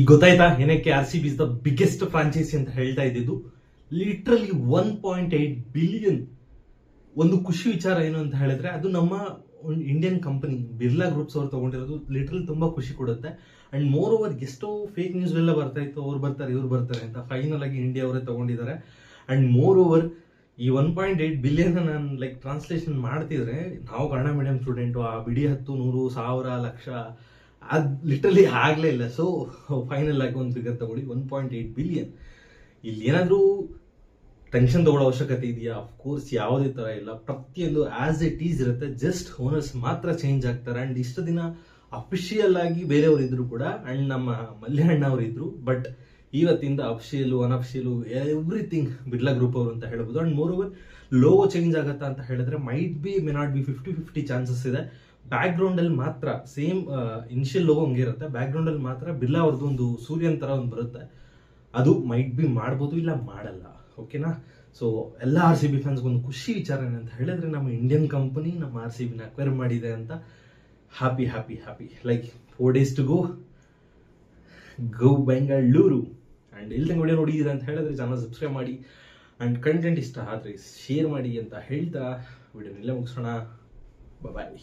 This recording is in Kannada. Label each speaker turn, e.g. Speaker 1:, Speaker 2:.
Speaker 1: ಗೊತ್ತಾಯ್ತಾ ಏನಕ್ಕೆ RCB is the biggest franchise ಅಂತ ಹೇಳ್ತಾ ಇದ್ದಿದ್ದು. Literally 1.8 billion. ಒಂದು ಖುಷಿ ವಿಚಾರ ಏನು ಅಂತ ಹೇಳಿದ್ರೆ ಅದು ನಮ್ಮ ಇಂಡಿಯನ್ ಕಂಪನಿ ಬಿರ್ಲಾ ಗ್ರೂಪ್ಸ್ ಅವ್ರು ತಗೊಂಡಿರೋದು. ಲಿಟ್ರಲಿ ತುಂಬಾ ಖುಷಿ ಕೊಡುತ್ತೆ. ಅಂಡ್ ಮೋರ್ ಓವರ್ ಎಷ್ಟೋ ಫೇಕ್ ನ್ಯೂಸ್ ಎಲ್ಲ ಬರ್ತಾ ಇತ್ತು, ಅವ್ರು ಬರ್ತಾರೆ ಇವ್ರು ಬರ್ತಾರೆ ಅಂತ. ಫೈನಲ್ ಆಗಿ ಇಂಡಿಯಾ ಅವರೇ ತಗೊಂಡಿದ್ದಾರೆ. ಅಂಡ್ ಮೋರ್ ಓವರ್ ಈ 1.8 ಬಿಲಿಯನ್ ನಾನು ಟ್ರಾನ್ಸ್ಲೇಷನ್ ಮಾಡ್ತಿದ್ರೆ, ನಾವು ಕನ್ನಡ ಮೀಡಿಯಂ ಸ್ಟೂಡೆಂಟು, ಆ ಬಿಡಿ 10, 100, 1000, ಲಕ್ಷ ಅದು ಲಿಟ್ರಲಿ ಆಗ್ಲೇ ಇಲ್ಲ. ಸೊ ಫೈನಲ್ ಆಗಿ ಒಂದು ಫಿಗರ್ ತಗೊಳ್ಳಿ, 1.8 ಬಿಲಿಯನ್. ಇಲ್ಲಿ ಏನಾದರೂ ಟೆನ್ಷನ್ ತಗೊಳ್ಳೋ ಅವಶ್ಯಕತೆ ಇದೆಯಾ? ಅಫ್ಕೋರ್ಸ್ ಯಾವುದೇ ತರ ಇಲ್ಲ. ಪ್ರತಿಯೊಂದು ಆಸ್ ಇಟ್ ಈಸ್ ಇರುತ್ತೆ. ಜಸ್ಟ್ ಓನರ್ಸ್ ಮಾತ್ರ ಚೇಂಜ್ ಆಗ್ತಾರೆ. ಅಂಡ್ ಇಷ್ಟು ದಿನ ಅಫಿಷಿಯಲ್ ಆಗಿ ಬೇರೆಯವರು ಇದ್ರು ಕೂಡ, ಅಂಡ್ ನಮ್ಮ ಮಲ್ಯಣ್ಣ ಅವರು ಇದ್ರು. ಬಟ್ ಇವತ್ತಿಂದ official unofficial everything Birla group ಅವರು ಅಂತ ಹೇಳ್ಬೋದು. And moreover logo change ಆಗತ್ತಾ ಅಂತ ಹೇಳಿದ್ರೆ might be may not be 50-50 chances ಇದೆ. ಬ್ಯಾಕ್ ಗ್ರೌಂಡ್ ಅಲ್ಲಿ ಮಾತ್ರ ಸೇಮ್ ಇನಿಷಿಯಲ್ ಲೋಗೋ ಹಂಗಿರುತ್ತೆ. ಬ್ಯಾಕ್ ಗ್ರೌಂಡ್ ಅಲ್ಲಿ ಮಾತ್ರ ಬಿರ್ಲಾ ಅವ್ರದ್ದು ಒಂದು ಸೂರ್ಯನ್ ತರ ಒಂದು ಬರುತ್ತೆ. ಅದು ಮೈಟ್ ಬಿ ಮಾಡ್ಬೋದು, ಇಲ್ಲ ಮಾಡಲ್ಲ. ಓಕೆನಾ? ಸೊ ಎಲ್ಲ RCB ಫ್ಯಾನ್ಸ್ಗೆ ಒಂದು ಖುಷಿ ವಿಚಾರ ಏನಂತ ಹೇಳಿದ್ರೆ, ನಮ್ಮ ಇಂಡಿಯನ್ ಕಂಪನಿ ನಮ್ಮ RCB ನ ಅಕ್ವೈರ್ ಮಾಡಿದೆ ಅಂತ. Happy happy happy. 4 days to go Bengaluru. And ಇಲ್ಲಿ ವಿಡಿಯೋ ನೋಡಿದ್ದೀರಾ ಅಂತ ಹೇಳಿದ್ರೆ ಚಾನಲ್ ಸಬ್ಸ್ಕ್ರೈಬ್ ಮಾಡಿ. ಅಂಡ್ ಕಂಟೆಂಟ್ ಇಷ್ಟ ಆದ್ರೆ ಶೇರ್ ಮಾಡಿ ಅಂತ ಹೇಳ್ತಾ ವಿಡಿಯೋನೆಲ್ಲ ಮುಗಿಸೋಣ. ಬಾಯ್.